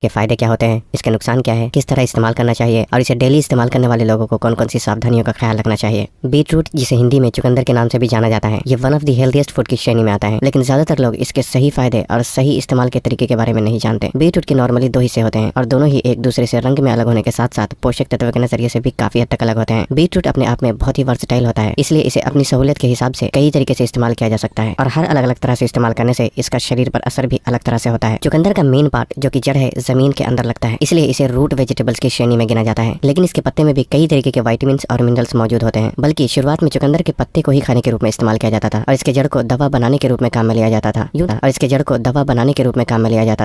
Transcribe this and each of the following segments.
के फायदे क्या होते हैं, इसके नुकसान क्या है, किस तरह इस्तेमाल करना चाहिए और इसे डेली इस्तेमाल करने वाले लोगों को कौन कौन सी सावधानियों का ख्याल रखना चाहिए। बीट रूट, जिसे हिंदी में चुकंदर के नाम से भी जाना जाता है, ये one of the healthiest food की श्रेणी में आता है, लेकिन ज्यादातर लोग इसके सही फायदे और सही इस्तेमाल के तरीके के बारे में नहीं जानते। बीट रूट के नॉर्मली 2 हिस्से होते हैं और दोनों ही एक दूसरे से रंग में अलग होने के साथ साथ पोषक तत्व के नजरिए से भी काफी हद तक अलग होते हैं। बीट रूट अपने आप में बहुत ही वर्सटाइल होता है, इसलिए इसे अपनी सहूलियत के हिसाब से कई तरीके से इस्तेमाल किया जा सकता है और हर अलग अलग तरह से इस्तेमाल करने से इसका शरीर पर असर भी अलग तरह से होता है। चुकंदर का मेन पार्ट जो कि जड़ है, जमीन के अंदर लगता है, इसलिए इसे रूट वेजिटेबल्स की श्रेणी में गिना जाता है। लेकिन इसके पत्ते में भी कई तरीके के विटामिन और मिनरल्स मौजूद होते हैं। बल्कि शुरुआत में चुकंदर के पत्ते को ही खाने के रूप में इस्तेमाल किया जाता था और इसके जड़ को दवा बनाने के रूप में काम में लिया जाता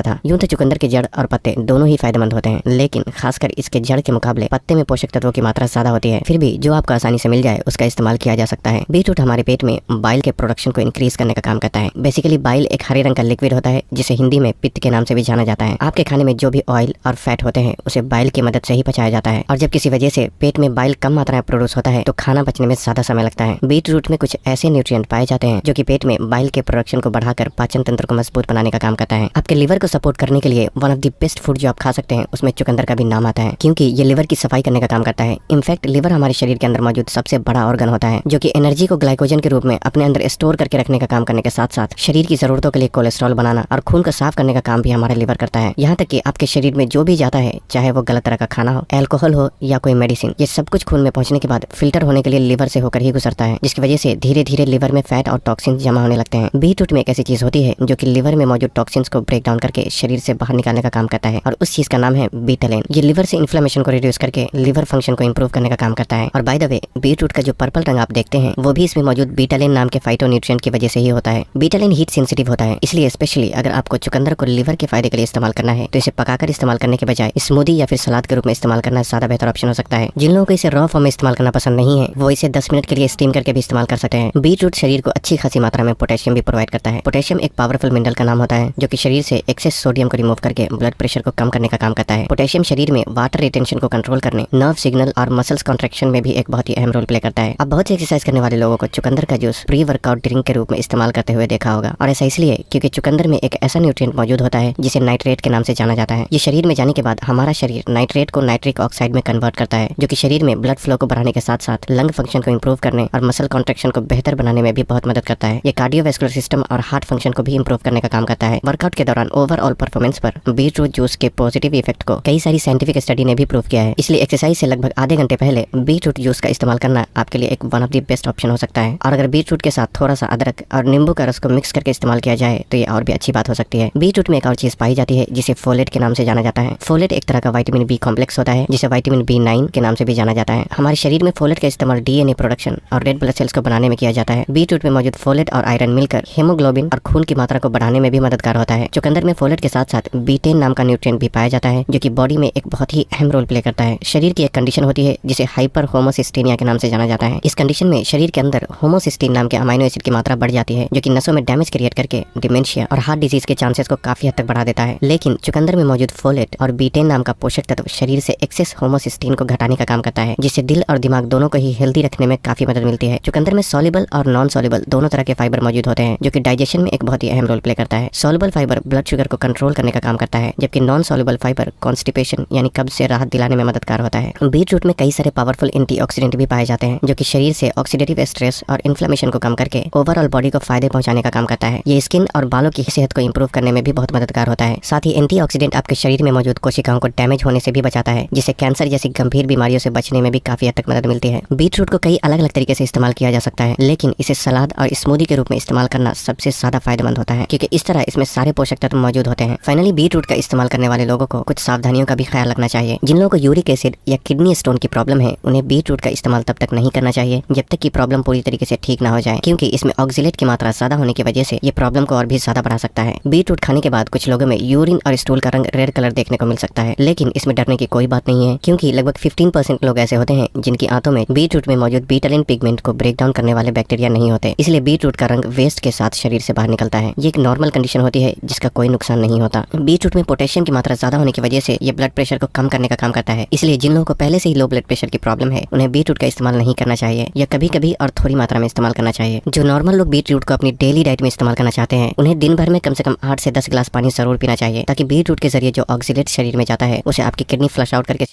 था। यूं तो चुकंदर के जड़ और पत्ते दोनों ही फायदेमंद होते हैं, लेकिन खासकर इसके जड़ के मुकाबले पत्ते में पोषक तत्वों की मात्रा ज्यादा होती है। फिर भी जो आपको आसानी से मिल जाए उसका इस्तेमाल किया जा सकता है। बीट रूट हमारे पेट में बाइल के प्रोडक्शन को इंक्रीज करने का काम करता है। बेसिकली बाइल एक हरे रंग का लिक्विड होता है जिसे हिंदी में पित्त के नाम से भी जाना जाता है। आपके खाने में जो भी ऑयल और फैट होते हैं उसे बाइल की मदद से ही पचाया जाता है और जब किसी वजह से पेट में बाइल कम मात्रा में प्रोड्यूस होता है तो खाना पचने में ज्यादा समय लगता है। बीट रूट में कुछ ऐसे न्यूट्रिएंट पाए जाते हैं जो कि पेट में बाइल के प्रोडक्शन को बढ़ाकर पाचन तंत्र को मजबूत बनाने का काम करता है। आपके लिवर को सपोर्ट करने के लिए one of the best food जो आप खा सकते हैं उसमें चुकंदर का भी नाम आता है, क्योंकि ये लिवर की सफाई करने का काम करता है। इनफैक्ट लिवर हमारे शरीर के अंदर मौजूद सबसे बड़ा ऑर्गन होता है जो कि एनर्जी को ग्लाइकोजन के रूप में अपने अंदर स्टोर करके रखने का काम करने के साथ साथ शरीर की जरूरतों के लिए कोलेस्ट्रॉल बनाना और खून को साफ करने का काम भी हमारा लिवर करता है। यहाँ तक कि आपके शरीर में जो भी जाता है, चाहे वो गलत तरह का खाना हो, अल्कोहल हो या कोई मेडिसिन, ये सब कुछ खून में पहुंचने के बाद फिल्टर होने के लिए लिवर से होकर ही गुजरता है, जिसकी वजह से धीरे धीरे लिवर में फैट और टॉक्सिन जमा होने लगते हैं। बीट रूट में एक ऐसी चीज होती है जो कि लिवर में मौजूद टॉक्सिन्स को ब्रेक डाउन करके शरीर से बाहर निकालने का काम करता है और उस चीज का नाम है बीटालिन। ये लिवर से इन्फ्लेमेशन को रिड्यूस करके लिवर फंक्शन को इंप्रूव करने का काम करता है। और by the way, beetroot का जो पर्पल रंग आप देखते हैं वो भी इसमें मौजूद बीटालिन नाम के फाइटोन्यूट्रिएंट की वजह से ही होता है। बीटालिन हीट सेंसिटिव होता है, इसलिए स्पेशली अगर आपको चुकंदर को लिवर के फायदे के लिए इस्तेमाल करना है तो इसे पकाकर इस्तेमाल करने के बजाय स्मूदी या फिर सलाद के रूप में इस्तेमाल करना ज्यादा बेहतर ऑप्शन हो सकता है। जिन लोगों को इसे रॉ फॉर्म में इस्तेमाल करना पसंद नहीं है वो इसे 10 मिनट के लिए स्टीम करके भी इस्तेमाल कर सकते हैं। बीट रूट शरीर को अच्छी खासी मात्रा में पोटेशियम भी प्रोवाइड करता है। पोटेशियम एक पावरफुल मिनरल का नाम होता है जो कि शरीर से एक्सेस सोडियम को रिमूव करके ब्लड प्रेशर को कम करने का काम करता है। पोटेशियम शरीर में वाटर रिटेंशन को कंट्रोल करने, नर्व सिग्नल और मसल्स कॉन्ट्रैक्शन में भी एक बहुत ही अहम रोल प्ले करता है। अब बहुत से एक्सरसाइज करने वाले लोगों को चुकंदर का जूस प्री वर्कआउट ड्रिंक के रूप में इस्तेमाल करते हुए देखा होगा, और ऐसा इसलिए क्योंकि चुकंदर में एक ऐसा न्यूट्रिएंट मौजूद होता है जिसे नाइट्रेट के नाम से जाना जाता है। ये शरीर में जाने के बाद हमारा शरीर नाइट्रेट को नाइट्रिक ऑक्साइड में कन्वर्ट करता है, जो कि शरीर में ब्लड फ्लो को बढ़ाने के साथ साथ लंग फंक्शन को इंप्रूव करने और मसल कॉन्ट्रैक्शन को बेहतर बनाने में भी बहुत मदद करता है। ये कार्डियोवैस्कुलर सिस्टम और हार्ट फंक्शन को भी इंप्रूव करने का काम करता है। वर्कआउट के दौरान ओवरऑल परफॉर्मेंस पर बीट रूट जूस के पॉजिटिव इफेक्ट को कई सारी साइंटिफिक स्टडी ने भी प्रूव किया है। इसलिए एक्सरसाइज से लगभग आधे घंटे पहले बीट रूट जूस का इस्तेमाल करना आपके लिए एक one of the best option हो सकता है। और अगर बीट रूट के साथ थोड़ा सा अदरक और नींबू का रस को मिक्स करके इस्तेमाल किया जाए तो ये और भी अच्छी बात हो सकती है। बीट रूट में एक और चीज पाई जाती है जिसे फोलेट के नाम से जाना जाता है। फोलेट एक तरह का विटामिन बी कॉम्प्लेक्स होता है जिसे विटामिन B9 के नाम से भी जाना जाता है। हमारे शरीर में फोलेट का इस्तेमाल डीएनए प्रोडक्शन और रेड ब्लड सेल्स को बनाने में किया जाता है। बीट रूट में मौजूद फोलेट और आयरन मिलकर हेमोग्लोबिन और खून की मात्रा को बढ़ाने में भी मददगार होता है। चुकंदर में फोलेट के साथ साथ बीटेन नाम का न्यूट्रिएंट भी पाया जाता है जो कि बॉडी में एक बहुत ही अहम रोल प्ले करता है। शरीर की एक कंडीशन होती है जिसे हाइपर होमोसिस्टेनिया के नाम से जाना जाता है। इस कंडीशन में शरीर के अंदर होमोसिस्टीन नाम के अमाइनो एसिड की मात्रा बढ़ जाती है जो कि नसों में डैमेज क्रिएट करके डिमेंशिया और हार्ट डिजीज के चांसेस को काफी हद तक बढ़ा देता है। लेकिन चुकंदर में मौजूद फोलेट और बीटेन नाम का पोषक तत्व शरीर से एक्सेस होमोसिस्टीन को घटाने का काम करता है, जिससे दिल और दिमाग दोनों को ही हेल्दी रखने में काफी मदद मिलती है। चुकंदर में सॉल्युबल और नॉन सॉल्युबल दोनों तरह के फाइबर मौजूद होते हैं जो कि डाइजेशन में एक बहुत ही अहम रोल प्ले करता है। सॉल्युबल फाइबर ब्लड शुगर को कंट्रोल करने का काम करता है, जबकि नॉन सॉल्युबल फाइबर कॉन्स्टिपेशन यानी कब्ज से राहत दिलाने में मददगार होता है। बीट रूट में कई सारे पावरफुल एंटीऑक्सीडेंट भी पाए जाते हैं जो कि शरीर से ऑक्सीडेटिव स्ट्रेस और इन्फ्लेमेशन को कम करके ओवरऑल बॉडी को फायदे पहुंचाने का काम करता है। ये स्किन और बालों की सेहत को इंप्रूव करने में भी बहुत मददगार होता है। साथ ही एंटीऑक्सीडेंट आपके शरीर में मौजूद कोशिकाओं को डैमेज होने से भी बचाता है, जिससे कैंसर जैसी गंभीर बीमारियों से बचने में भी काफी हद तक मदद मिलती है। बीट रूट को कई अलग अलग तरीके से इस्तेमाल किया जा सकता है, लेकिन इसे सलाद और स्मूदी के रूप में इस्तेमाल करना सबसे ज्यादा फायदेमंद होता है, क्योंकि इस तरह इसमें सारे पोषक तत्व मौजूद होते हैं। फाइनली बीट रूट का इस्तेमाल करने वाले लोगों को कुछ सावधानियों का भी ख्याल रखना चाहिए। जिन लोगों को यूरिक एसिड या किडनी स्टोन की प्रॉब्लम है उन्हें बीट रूट का इस्तेमाल तब तक नहीं करना चाहिए जब तक कि प्रॉब्लम पूरी तरीके से ठीक ना हो जाए, क्योंकि इसमें ऑक्जेलेट की मात्रा ज्यादा होने की वजह से ये प्रॉब्लम को और भी ज्यादा बढ़ा सकता है। बीट रूट खाने के बाद कुछ लोगों में यूरिन और स्टूल का रंग रेड कलर देखने को मिल सकता है, लेकिन इसमें डरने की कोई बात नहीं है, क्योंकि लगभग 15% लोग ऐसे होते हैं जिनकी आंतों में बीट रूट में मौजूद बीटालिन पिगमेंट को ब्रेक डाउन करने वाले बैक्टीरिया नहीं होते, इसलिए बीट रूट का रंग वेस्ट के साथ शरीर से बाहर निकलता है। ये एक नॉर्मल कंडीशन होती है जिसका कोई नुकसान नहीं होता। बीट रूट में पोटेशियम की मात्रा ज्यादा होने की वजह से ये ब्लड प्रेशर को कम करने का काम करता है, इसलिए जिन लोगों को पहले से ही लो ब्लड प्रेशर की प्रॉब्लम है उन्हें बीट रूट का इस्तेमाल नहीं करना चाहिए या कभी कभी और थोड़ी मात्रा में इस्तेमाल करना चाहिए। जो नॉर्मल लोग बीट रूट को अपनी डेली डाइट में इस्तेमाल करना चाहते हैं उन्हें दिन भर में कम से कम 8 से 10 गिलास पानी जरूर पीना चाहिए, ताकि बीट रूट के जरिए जो ऑक्सीडेट शरीर में जाता है उसे आपकी किडनी फ्लश आउट करके